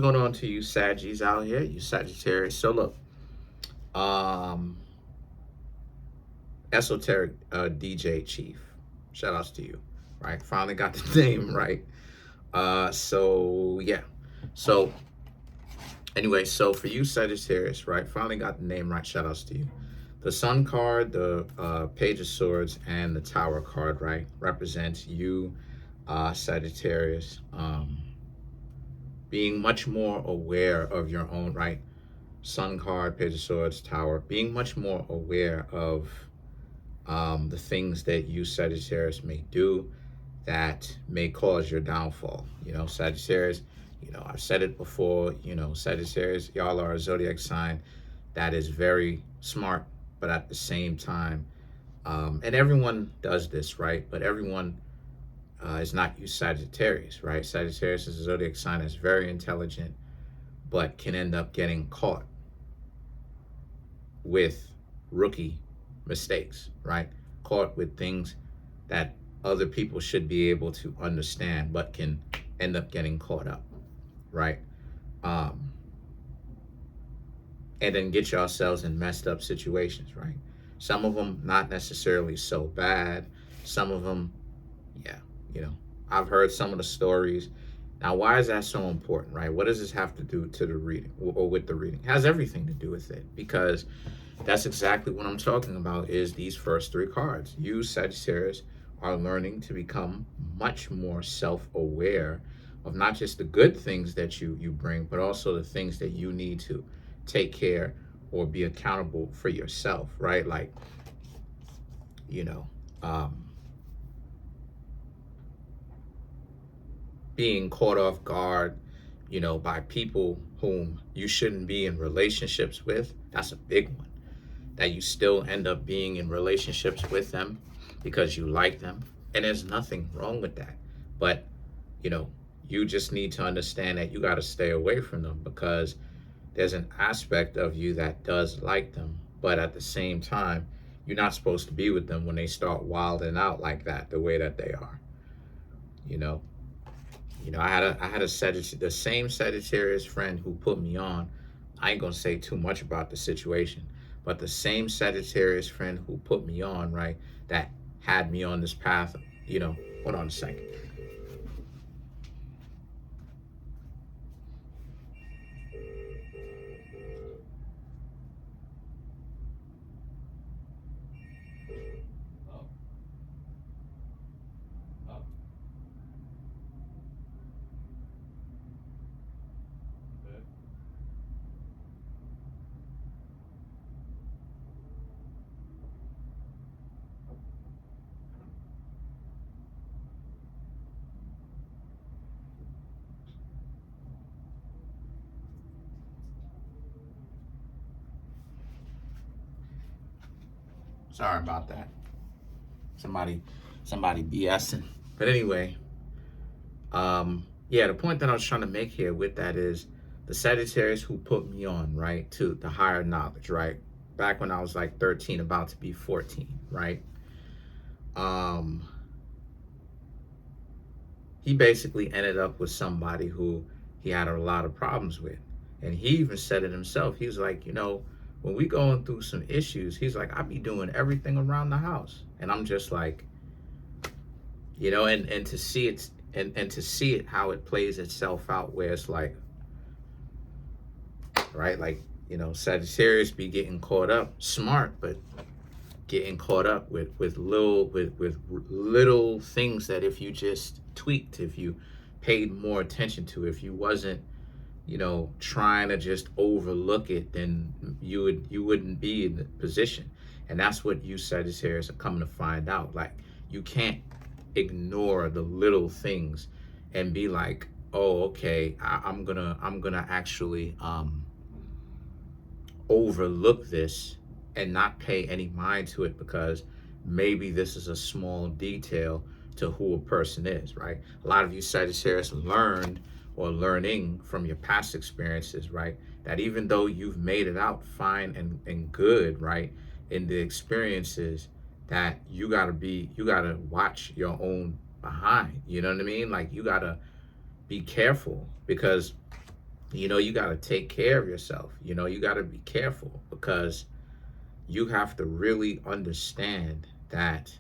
Going on to you Saggies out here, you Sagittarius. So look, um, esoteric DJ Chief. Shout outs to you. Right? Finally got the name right. So yeah. So anyway, so for you Sagittarius, right? Finally got the name right. Shout outs to you. The Sun card, the Page of Swords, and the Tower card, right, represents you, Sagittarius, being much more aware of your own, right? Sun card, Page of Swords, Tower, being much more aware of the things that you Sagittarius may do that may cause your downfall. You know, Sagittarius, I've said it before, Sagittarius, y'all are a zodiac sign that is very smart, but at the same time, and everyone does this, right? But everyone is not you Sagittarius, right? Sagittarius is a zodiac sign that's very intelligent, but can end up getting caught with rookie mistakes, right? Caught with things that other people should be able to understand, but can end up getting caught up, right? Um, and then get yourselves in messed up situations, right? Some of them not necessarily so bad. Some of them, yeah, you know, I've heard some of the stories. Now, why is that so important, right? What does this have to do to the reading or with the reading? It has everything to do with it, because that's exactly what I'm talking about is these first three cards. You, Sagittarius, are learning to become much more self-aware of not just the good things that you bring, but also the things that you need to take care or be accountable for yourself, right? Like, you know, um, being caught off guard, by people whom you shouldn't be in relationships with. That's a big one. That you still end up being in relationships with them because you like them. And there's nothing wrong with that. But, you know, you just need to understand that you got to stay away from them, because there's an aspect of you that does like them. But at the same time, you're not supposed to be with them when they start wilding out like that, the way that they are. You know, I had the same Sagittarius friend who put me on. I ain't gonna say too much about the situation, but the same Sagittarius friend who put me on, right, that had me on this path, hold on a second. Sorry about that. Somebody, somebody BSing. But anyway, yeah, the point that I was trying to make here with that is the Sagittarius who put me on, right, to the higher knowledge, right? Back when I was like 13, about to be 14, right? Um, he basically ended up with somebody who he had a lot of problems with. And he even said it himself. He was like, when we going through some issues, he's like, I be doing everything around the house. And I'm just like, and to see it and to see it how it plays itself out, where it's like, right, like, Sagittarius be getting caught up, smart, but getting caught up with little things that if you just tweaked, if you paid more attention to, if you wasn't, trying to just overlook it, then you wouldn't be in the position. And that's what you Sagittarius are coming to find out. Like, you can't ignore the little things and be like, oh, okay, I'm gonna actually overlook this and not pay any mind to it, because maybe this is a small detail to who a person is, right? A lot of you Sagittarius learned or learning from your past experiences, right? That even though you've made it out fine and good, right, in the experiences, that you gotta watch your own behind. You know what I mean? Like, you gotta be careful, because You got to take care of yourself. You got to be careful, because you have to really understand that,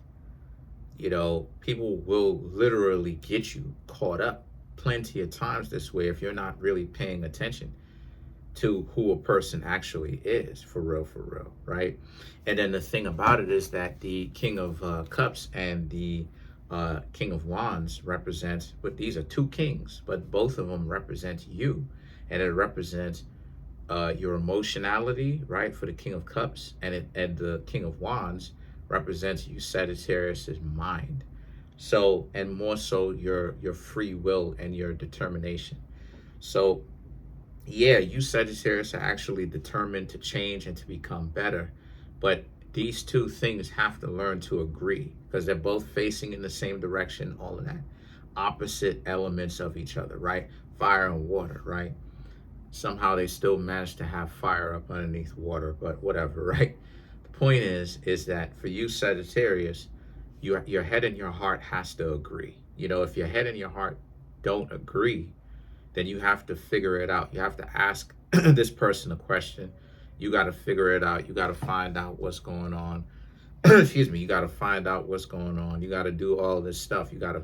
people will literally get you caught up plenty of times this way if you're not really paying attention to who a person actually is, for real, right? And then the thing about it is that the King of Cups and the King of Wands represents, but these are two kings, but both of them represent you, and it represents your emotionality, right? For the King of Cups, and the King of Wands represents you, Sagittarius's mind. So, and more so your free will and your determination. So yeah, you Sagittarius are actually determined to change and to become better. But these two things have to learn to agree, because they're both facing in the same direction, all of that. Opposite elements of each other, right? Fire and water, right? Somehow they still manage to have fire up underneath water, but whatever, right? The point is that for you Sagittarius, your head and your heart has to agree. If your head and your heart don't agree, then you have to figure it out. You have to ask this person a question. You got to figure it out. You got to find out what's going on. Excuse me. You got to find out what's going on. You got to do all this stuff. You got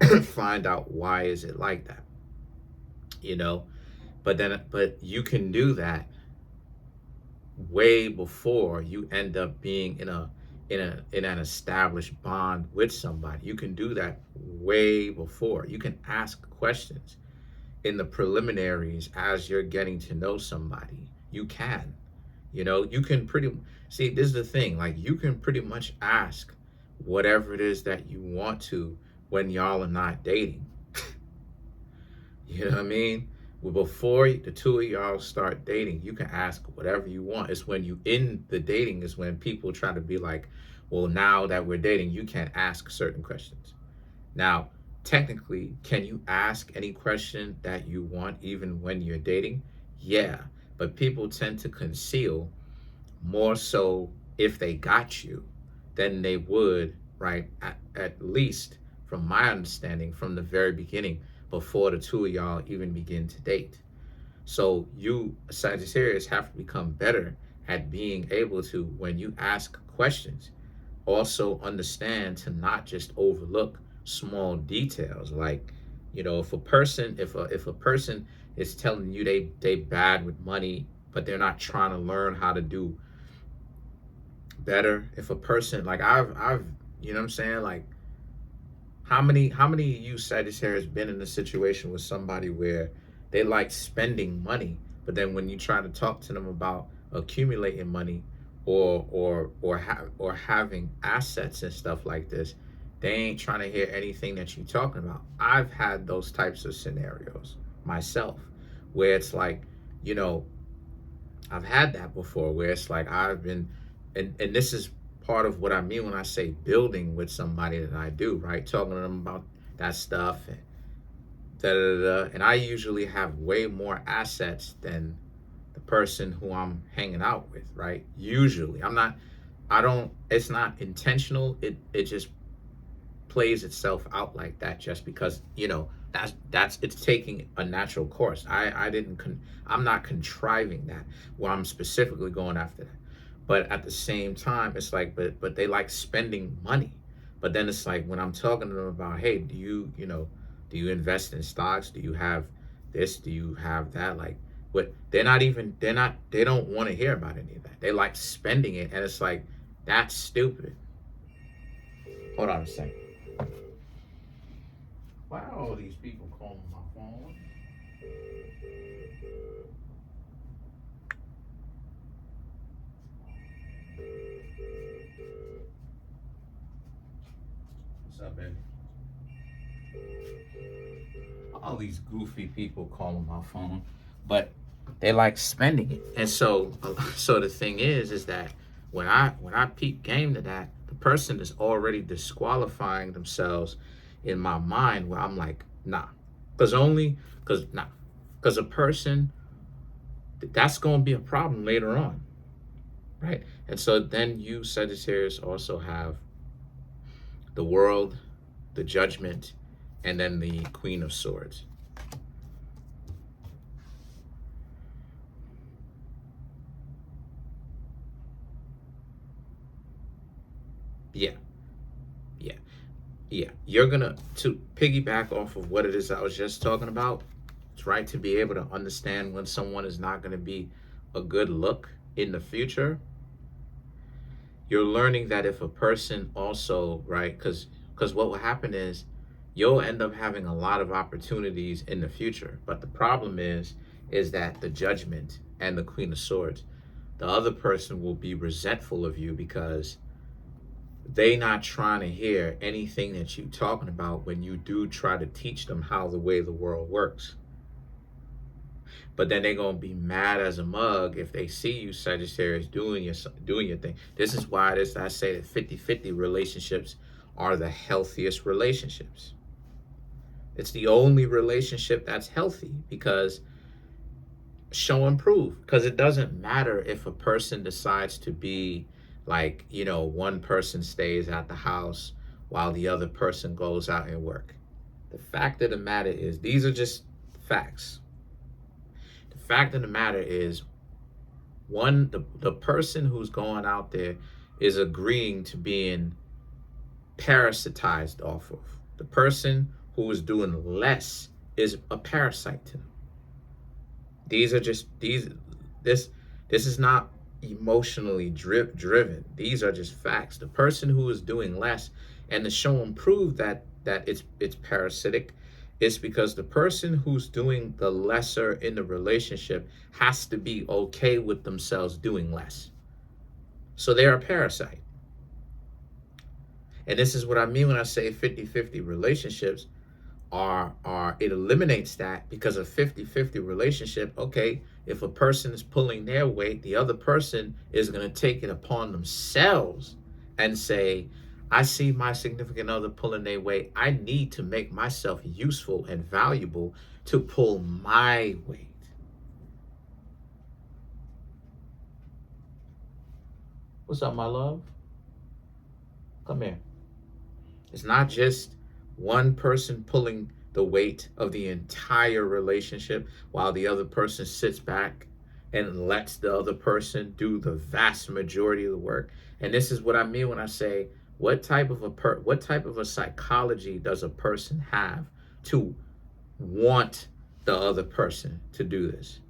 to find out why is it like that. But you can do that way before you end up being in an established bond with somebody. You can do that way before. You can ask questions in the preliminaries as you're getting to know somebody. You can see, this is the thing, like, you can pretty much ask whatever it is that you want to when y'all are not dating. You know what I mean? Well, before the two of y'all start dating, you can ask whatever you want. It's when you in the dating is when people try to be like, well, now that we're dating, you can't ask certain questions. Now, technically, can you ask any question that you want even when you're dating? Yeah, but people tend to conceal more so if they got you than they would, right? At least from my understanding, from the very beginning, before the two of y'all even begin to date. So you Sagittarius have to become better at being able to, when you ask questions, also understand to not just overlook small details. Like, if a person is telling you they bad with money, but they're not trying to learn how to do better. If a person, like, I've you know what I'm saying, like, how many of you Sagittarius been in a situation with somebody where they like spending money, but then when you try to talk to them about accumulating money or having assets and stuff like this, they ain't trying to hear anything that you're talking about. I've had those types of scenarios myself, where it's like, I've had that before, where it's like I've been, and this is part of what I mean when I say building with somebody that I do, right? Talking to them about that stuff and da da da. And I usually have way more assets than the person who I'm hanging out with, right? Usually. It's not intentional. It just plays itself out like that, just because, that's it's taking a natural course. I'm not contriving that, where I'm specifically going after that. But at the same time, it's like, but they like spending money. But then it's like, when I'm talking to them about, hey, do you invest in stocks? Do you have this? Do you have that? Like, but they don't want to hear about any of that. They like spending it, and it's like, that's stupid. Hold on a second. Why are all these people calling my phone? What's up, baby? All these goofy people calling my phone, but they like spending it. And so the thing is that when I peep game to that, the person is already disqualifying themselves in my mind, where I'm like, nah, because a person, that's going to be a problem later on, right? And so then you Sagittarius also have the World, the Judgment, and then the Queen of Swords. Yeah, yeah, yeah. You're gonna, to piggyback off of what it is I was just talking about. It's right to be able to understand when someone is not going to be a good look in the future. You're learning that if a person also, right, because what will happen is you'll end up having a lot of opportunities in the future, but the problem is that the judgment and the Queen of Swords, the other person will be resentful of you because they not trying to hear anything that you talking about when you do try to teach them how the way the world works. But then they're gonna be mad as a mug if they see you, Sagittarius, doing your thing. This is why I say that 50-50 relationships are the healthiest relationships. It's the only relationship that's healthy, because show and prove. Because it doesn't matter if a person decides to be like, one person stays at the house while the other person goes out and work. The fact of the matter is, these are just facts. The fact of the matter is, the person who's going out there is agreeing to being parasitized off of. The person who is doing less is a parasite to them. These are just this is not emotionally driven. These are just facts. The person who is doing less, and to show and prove that it's parasitic, it's because the person who's doing the lesser in the relationship has to be okay with themselves doing less. So they're a parasite. And this is what I mean when I say 50-50 relationships it eliminates that, because a 50-50 relationship, okay, if a person is pulling their weight, the other person is going to take it upon themselves and say, I see my significant other pulling their weight. I need to make myself useful and valuable to pull my weight. What's up, my love? Come here. It's not just one person pulling the weight of the entire relationship while the other person sits back and lets the other person do the vast majority of the work. And this is what I mean when I say, what type of a psychology does a person have to want the other person to do this?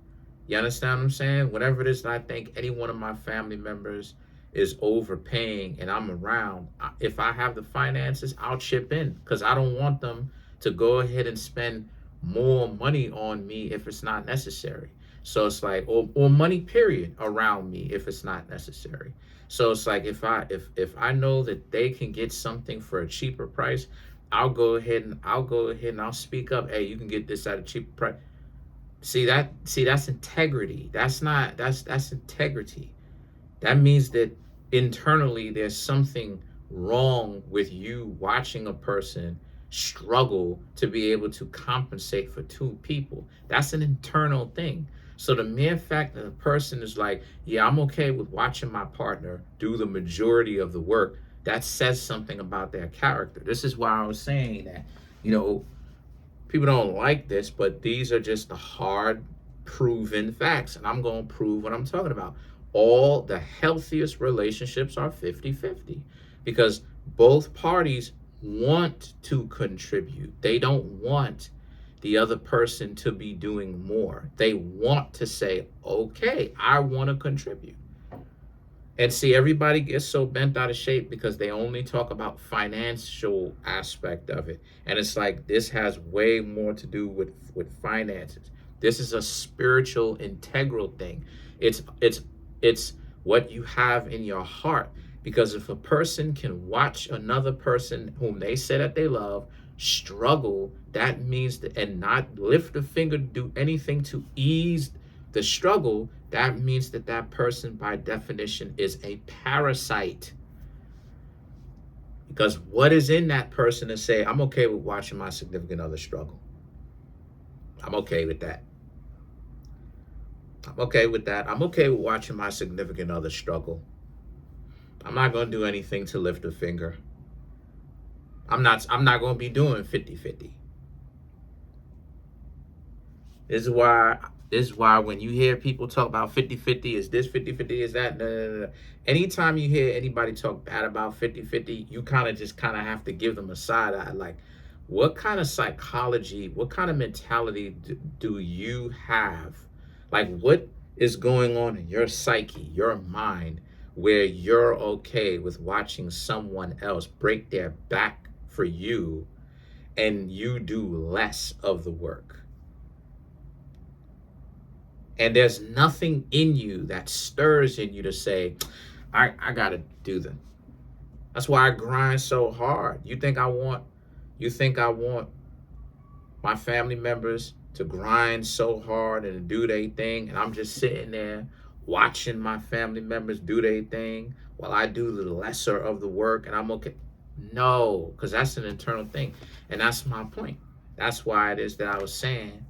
You understand what I'm saying? Whatever it is that I think any one of my family members is overpaying and I'm around, if I have the finances, I'll chip in, because I don't want them to go ahead and spend more money on me if it's not necessary. So it's like, or money period around me if it's not necessary. So it's like, if I know that they can get something for a cheaper price, I'll go ahead and I'll speak up. Hey, you can get this at a cheaper price. See, that's integrity. That's integrity. That means that internally there's something wrong with you watching a person struggle to be able to compensate for two people. That's an internal thing. So the mere fact that a person is like, yeah, I'm okay with watching my partner do the majority of the work, that says something about their character. This is why I was saying that, people don't like this, but these are just the hard proven facts. And I'm going to prove what I'm talking about. All the healthiest relationships are 50-50, because both parties want to contribute. They don't want the other person to be doing more. They want to say, okay, I want to contribute. And see, everybody gets so bent out of shape because they only talk about financial aspect of it. And it's like, this has way more to do with finances. This is a spiritual, integral thing. It's what you have in your heart. Because if a person can watch another person whom they say that they love struggle, that means that, and not lift a finger to do anything to ease the struggle, that means that that person by definition is a parasite. Because what is in that person to say, I'm okay with watching my significant other struggle? I'm okay with that. I'm okay with that. I'm okay with watching my significant other struggle. I'm not going to do anything to lift a finger. I'm not going to be doing 50-50. This is why This is why when you hear people talk about 50-50, is this 50-50, is that, no. Anytime you hear anybody talk bad about 50-50, you kind of have to give them a side eye. Like, what kind of psychology, what kind of mentality do you have? Like, what is going on in your psyche, your mind, where you're okay with watching someone else break their back for you and you do less of the work? And there's nothing in you that stirs in you to say, I gotta do that. That's why I grind so hard. You think I want my family members to grind so hard and do their thing, and I'm just sitting there watching my family members do their thing while I do the lesser of the work and I'm okay? No, because that's an internal thing. And that's my point. That's why it is that I was saying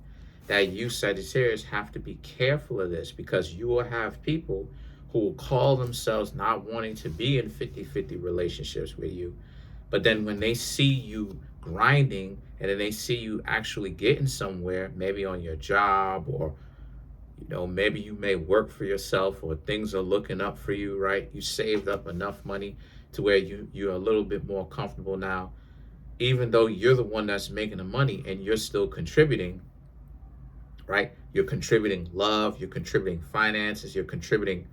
that you Sagittarius have to be careful of this, because you will have people who will call themselves not wanting to be in 50-50 relationships with you. But then when they see you grinding and then they see you actually getting somewhere, maybe on your job, or maybe you may work for yourself, or things are looking up for you, right? You saved up enough money to where you're a little bit more comfortable now, even though you're the one that's making the money and you're still contributing, right? You're contributing love, you're contributing finances, you're contributing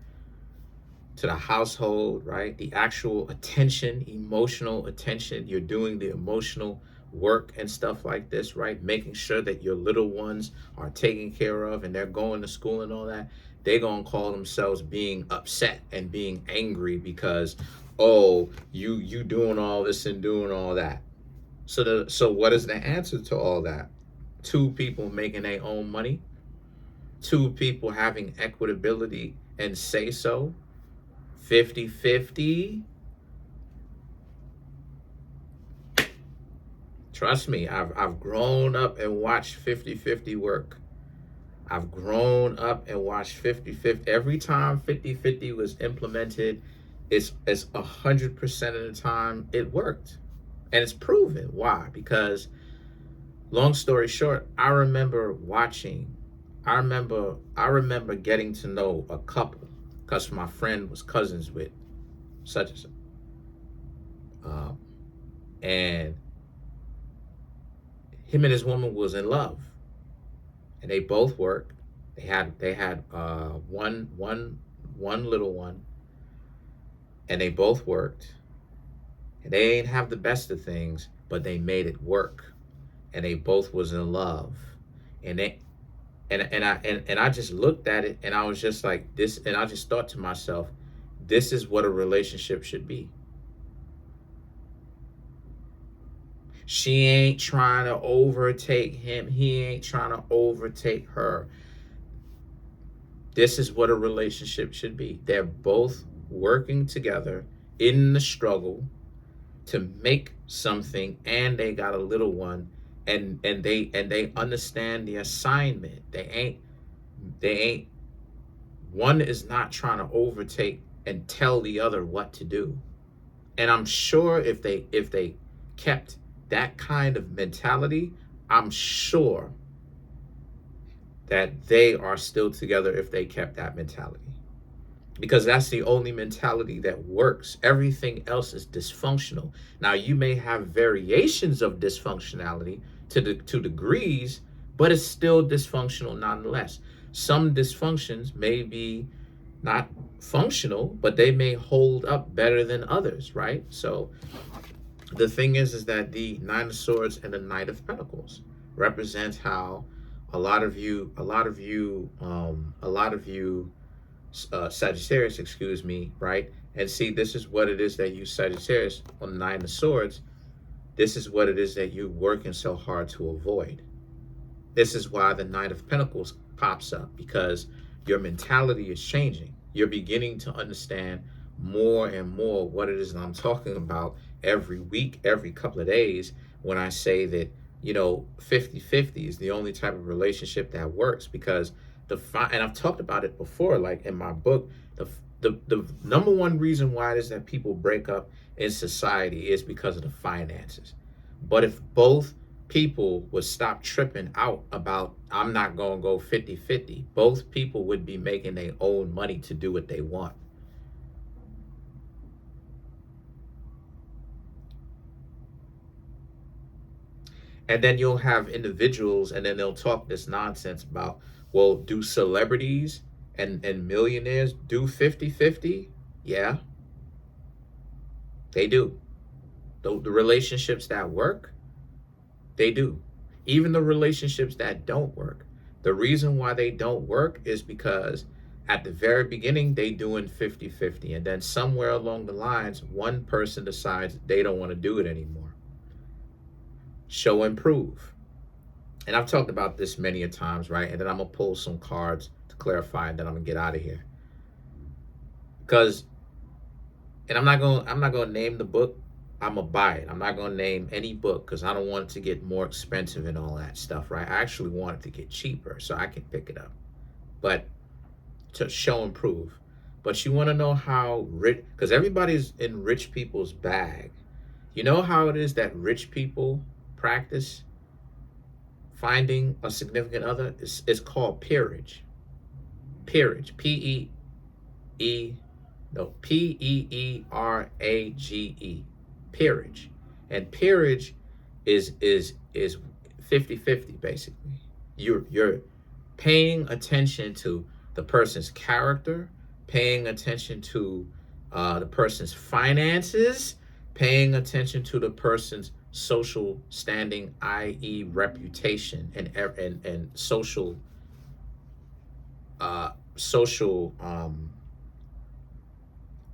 to the household, right? The actual attention, emotional attention. You're doing the emotional work and stuff like this, right? Making sure that your little ones are taken care of and they're going to school and all that. They're going to call themselves being upset and being angry because, oh, you doing all this and doing all that. So what is the answer to all that? Two people making their own money, two people having equitability and say so. 50-50. Trust me, I've grown up and watched 50-50 work. I've grown up and watched 50-50. Every time 50-50 was implemented, it's 100% of the time it worked. And it's proven. Why? Because, long story short, I remember getting to know a couple because my friend was cousins with such and such. And him and his woman was in love. And they both worked. They had one little one. And they both worked. And they ain't have the best of things, but they made it work. And they both was in love. And I just looked at it and I was just like this, and I just thought to myself, this is what a relationship should be. She ain't trying to overtake him. He ain't trying to overtake her. This is what a relationship should be. They're both working together in the struggle to make something, and they got a little one. And they understand the assignment. They ain't one is not trying to overtake and tell the other what to do. And I'm sure if they kept that kind of mentality, I'm sure that they are still together if they kept that mentality. Because that's the only mentality that works. Everything else is dysfunctional. Now, you may have variations of dysfunctionality to degrees, but it's still dysfunctional nonetheless. Some dysfunctions may be not functional, but they may hold up better than others, right? So the thing is that the Nine of Swords and the Knight of Pentacles represent how a lot of you Sagittarius, right? And see, this is what it is that you Sagittarius on the Nine of Swords, this is what it is that you're working so hard to avoid. This is why the Knight of Pentacles pops up, because your mentality is changing. You're beginning to understand more and more what it is that I'm talking about every week, every couple of days, when I say that, 50-50 is the only type of relationship that works. Because and I've talked about it before, like in my book, the number one reason why it is that people break up in society is because of the finances. But if both people would stop tripping out about, I'm not going to go 50-50. Both people would be making their own money to do what they want. And then you'll have individuals, and then they'll talk this nonsense about, well, do celebrities and millionaires do 50-50? Yeah, they do. The relationships that work, they do. Even the relationships that don't work. The reason why they don't work is because at the very beginning, they doing 50-50. And then somewhere along the lines, one person decides they don't want to do it anymore. Show and prove. And I've talked about this many a times, right? And then I'm going to pull some cards to clarify, and then I'm going to get out of here. Because, and I'm not going to name the book. I'm going to buy it. I'm not going to name any book because I don't want it to get more expensive and all that stuff, right? I actually want it to get cheaper so I can pick it up. But to show and prove. But you want to know how rich, because everybody's in rich people's bag. You know how it is that rich people practice finding a significant other? It's called peerage. Peerage. Peerage. Peerage. And peerage is 50-50 basically. You're paying attention to the person's character, paying attention to the person's finances, paying attention to the person's social standing, i.e. reputation and social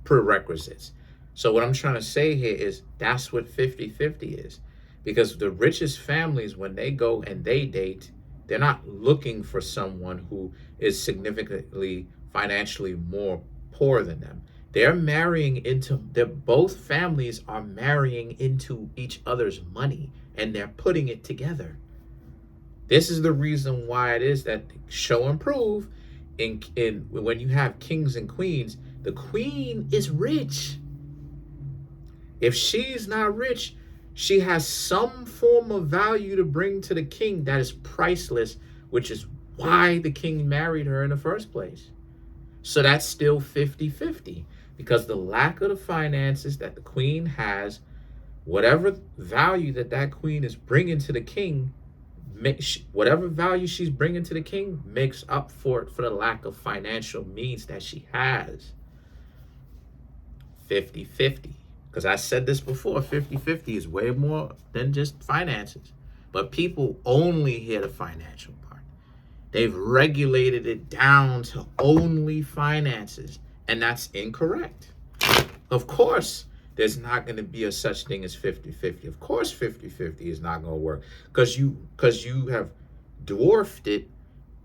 prerequisites. So what I'm trying to say here is that's what 50-50 is. Because the richest families, when they go and they date, they're not looking for someone who is significantly financially more poor than them. They're both families are marrying into each other's money, and they're putting it together. This is the reason why it is that show and prove in when you have kings and queens, the queen is rich. If she's not rich, she has some form of value to bring to the king that is priceless, which is why the king married her in the first place. So that's still 50-50. Because the lack of the finances that the queen has, whatever value that queen is bringing to the king, whatever value she's bringing to the king makes up for it for the lack of financial means that she has. 50-50. Because I said this before, 50-50 is way more than just finances. But people only hear the financial part. They've regulated it down to only finances. And that's incorrect. Of course, there's not going to be a such thing as 50-50. Of course, 50-50 is not going to work because you have dwarfed it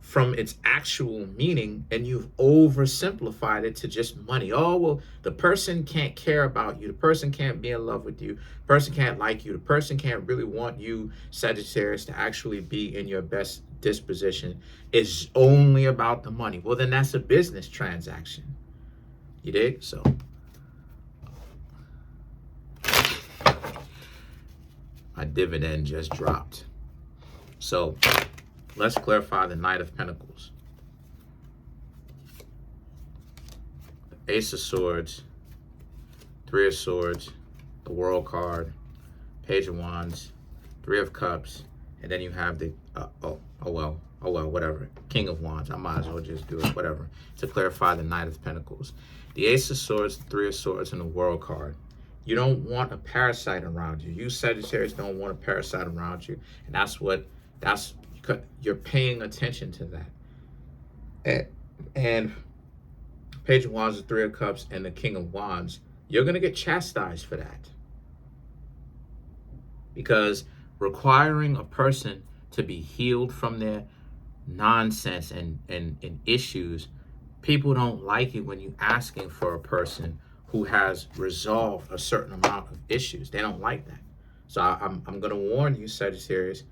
from its actual meaning and you've oversimplified it to just money. Oh, well, the person can't care about you. The person can't be in love with you. The person can't like you. The person can't really want you, Sagittarius, to actually be in your best disposition. It's only about the money. Well, then that's a business transaction. You dig? So my dividend just dropped. So let's clarify the Knight of Pentacles. Ace of Swords, Three of Swords, the World card, Page of Wands, Three of Cups, and then you have the whatever, King of Wands. I might as well just do it, whatever, to clarify the Knight of Pentacles. The Ace of Swords, the Three of Swords, and the World card. You don't want a parasite around you. You Sagittarius don't want a parasite around you, and you're paying attention to that. And Page of Wands, the Three of Cups, and the King of Wands, you're going to get chastised for that. Because requiring a person to be healed from their nonsense and issues, people don't like it when you're asking for a person who has resolved a certain amount of issues. They don't like that. So I'm going to warn you, Sagittarius,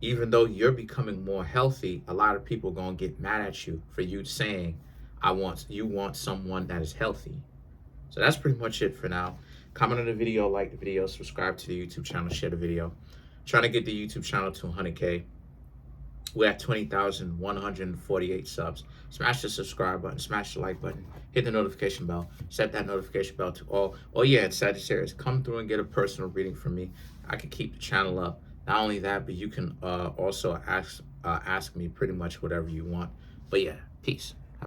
even though you're becoming more healthy, a lot of people are going to get mad at you for you saying, you want someone that is healthy. So that's pretty much it for now. Comment on the video, like the video, subscribe to the YouTube channel, share the video. Trying to get the YouTube channel to 100K. We're at 20,148 subs. Smash the subscribe button, smash the like button, hit the notification bell, set that notification bell to all. Oh yeah, and Sagittarius, come through and get a personal reading from me. I can keep the channel up. Not only that, but you can also ask me pretty much whatever you want. But yeah, peace.